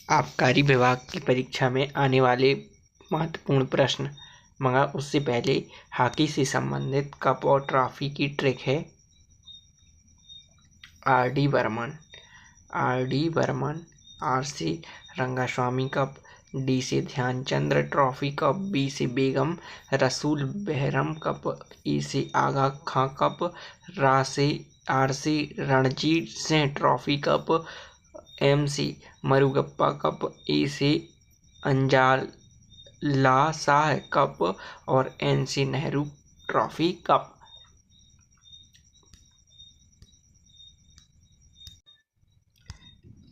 आबकारी विभाग की परीक्षा में आने वाले महत्वपूर्ण प्रश्न, मगर उससे पहले हॉकी से संबंधित कप और ट्रॉफी की ट्रिक है। आर.डी. बर्मन, आर से रंगास्वामी कप, डी से ध्यानचंद ट्रॉफी कप, बी से बेगम रसूल बेहरम कप, ई से आगा खां कप, आर से Ranjit Singh trophy cup, M से मरुगप्पा कप, ए से अंजाला शाह कप और एन से नेहरू ट्रॉफी कप।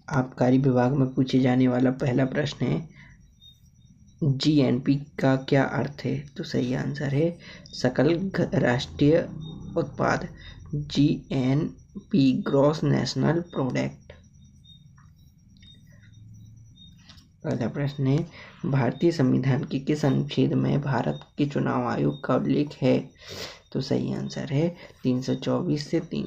आबकारी विभाग में पूछे जाने वाला पहला प्रश्न है, जीएनपी का क्या अर्थ है? तो सही आंसर है सकल राष्ट्रीय उत्पाद, जीएनपी ग्रॉस नेशनल प्रोडक्ट। पहला प्रश्न है, भारतीय संविधान के किस अनुच्छेद में भारत के चुनाव आयोग का उल्लेख है? तो सही आंसर है 324 से 3।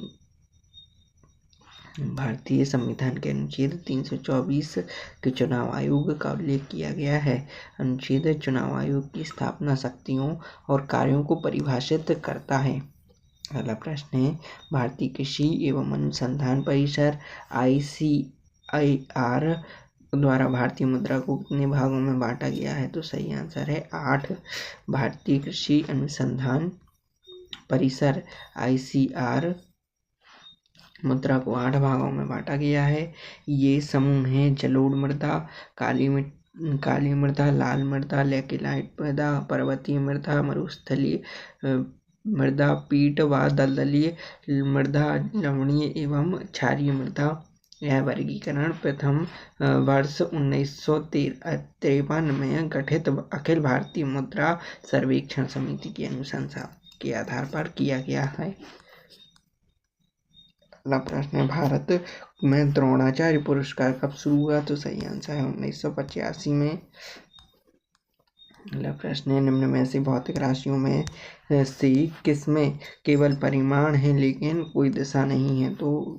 भारतीय संविधान के अनुच्छेद 324 के चुनाव आयोग का उल्लेख किया गया है। अनुच्छेद चुनाव आयोग की स्थापना शक्तियों और कार्यों को परिभाषित करता है। अगला प्रश्न है, भारतीय कृषि एवं अनुसंधान परिषद ICAR द्वारा भारतीय मुद्रा को कितने भागों में बांटा गया है? तो सही आंसर है 8। भारतीय कृषि अनुसंधान परिसर ICAR मुद्रा को 8 भागों में बांटा गया है। ये समूह हैं जलोढ़ मृदा, काली मृदा, लाल मृदा, लैटेराइट मृदा, पर्वतीय मृदा, मरुस्थलीय मृदा, पीट व दलदली मृदा, लवणीय एवं क्षारीय मृदा। यह वर्गीकरण प्रथम वर्ष 1953 में गठित अखिल भारतीय मुद्रा सर्वेक्षण समिति की अनुशंसा के आधार पर किया गया है। अगला प्रश्न है, भारत में द्रोणाचार्य पुरस्कार कब शुरू हुआ? तो सही आंसर है 1985 में। अगला प्रश्न है, निम्न में से भौतिक राशियों में से किसमें केवल परिमाण है लेकिन कोई दिशा नहीं है? तो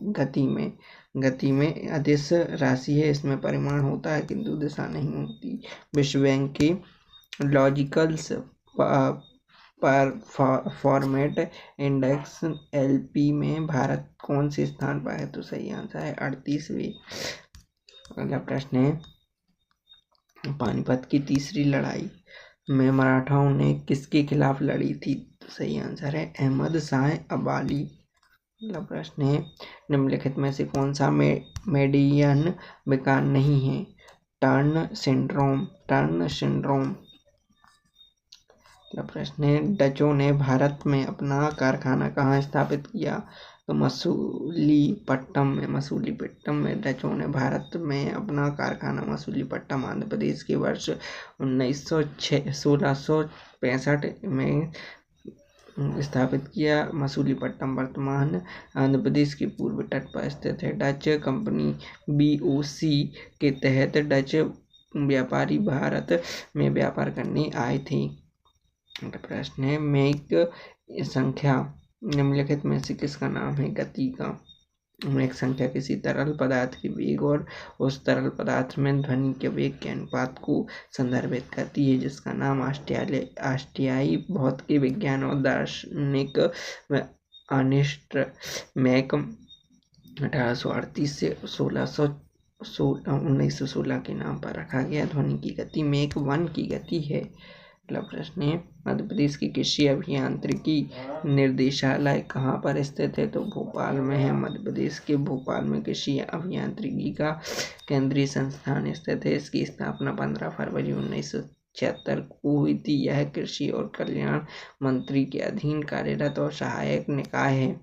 गति में अदिश राशि है, इसमें परिमाण होता है किंतु दिशा नहीं होती। विश्व बैंक के लॉजिकल्स परफॉर्मेट इंडेक्स LP में भारत कौन से स्थान पर है? तो सही आंसर है 38वें। अगला प्रश्न है, पानीपत की तीसरी लड़ाई में मराठाओं ने किसके खिलाफ लड़ी थी? तो सही आंसर है अहमद शाह अब्दाली। अगला प्रश्न है, निम्नलिखित में से कौन सा मेडियन विकार नहीं है? Turn syndrome. अगला प्रश्न है, डचों ने भारत में अपना कारखाना कहाँ स्थापित किया? तो मसूलीपट्टम में डचों ने भारत में अपना कारखाना मसूलीपट्टम आंध्र प्रदेश के वर्ष 1665 में स्थापित किया। मसूलीपट्टम वर्तमान आंध्र प्रदेश के पूर्व तट पर स्थित है। डच कंपनी BOC के तहत डच व्यापारी भारत में व्यापार करने आए थे। प्रश्न है, मेक संख्या निम्नलिखित में से किसका नाम है? गति का। मेक संख्या किसी तरल पदार्थ के वेग और उस तरल पदार्थ में ध्वनि के वेग के अनुपात को संदर्भित करती है, जिसका नाम ऑस्ट्रियाई भौतिकी विज्ञान और दार्शनिक अर्नेस्ट मैक 1838 से 1916 के नाम पर रखा गया। ध्वनि की गति मेक 1 की गति है। अगला प्रश्न है, मध्य प्रदेश की कृषि अभियांत्रिकी निर्देशालय कहाँ पर स्थित है? तो भोपाल में है। मध्य प्रदेश के भोपाल में कृषि अभियांत्रिकी का केंद्रीय संस्थान स्थित है। इसकी स्थापना 15 फरवरी 1976 को हुई थी। यह कृषि और कल्याण मंत्री के अधीन कार्यरत और सहायक निकाय है।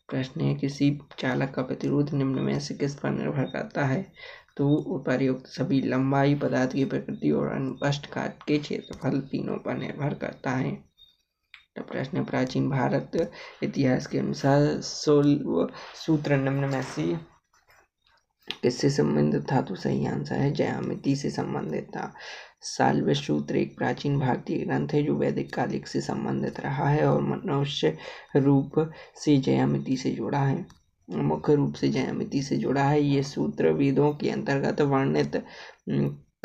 प्रश्न है, किसी चालक का प्रतिरोध निम्न में से किस पर निर्भर करता है? तो उपर्युक्त सभी लंबाई, पदार्थ की प्रकृति और अनुप्रस्थ काट के क्षेत्रफल तीनों पर निर्भर करता है। तो प्रश्न, प्राचीन भारत इतिहास के अनुसार सूत्र निम्न में से किससे संबंधित था? तो सही आंसर है ज्यामिति से संबंधित था। साल्व्य सूत्र एक प्राचीन भारतीय ग्रंथ है जो वैदिक काल से संबंधित रहा है और मनुष्य रूप से ज्यामिति से जुड़ा है। मुख्य रूप से ज्यामिति से जुड़ा है। ये सूत्र वेदों के अंतर्गत वर्णित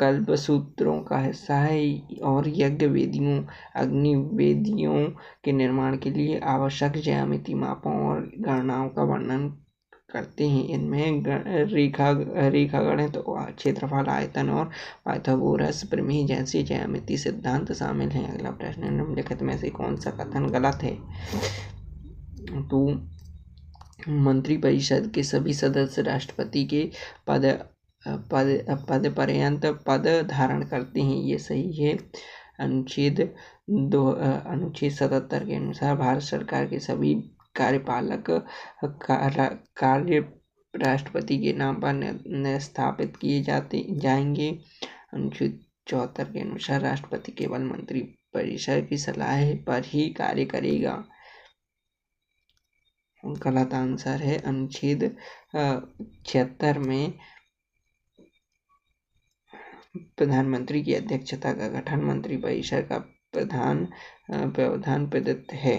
कल्प सूत्रों का हिस्सा है और यज्ञ वेदियों, अग्नि वेदियों के निर्माण के लिए आवश्यक ज्यामिति मापों और गणनाओं का वर्णन करते हैं। इनमें रेखा गणित, क्षेत्रफल, आयतन और पाइथागोरस प्रमेय जैसे ज्यामिति सिद्धांत शामिल हैं। अगला प्रश्न, निम्नलिखित में से कौन सा कथन गलत है? तो मंत्रिपरिषद के सभी सदस्य राष्ट्रपति के पद पर्यंत पद धारण करते हैं, ये सही है। अनुच्छेद 77 के अनुसार भारत सरकार के सभी कार्यपालक कार्य राष्ट्रपति के नाम पर स्थापित किए जाएंगे। अनुच्छेद 74 के अनुसार राष्ट्रपति केवल मंत्रिपरिषद की सलाह पर ही कार्य करेगा। गलत आंसर है अनुच्छेद 76 में प्रधानमंत्री की अध्यक्षता का गठन मंत्रिपरिषद का प्रावधान प्रदत्त है।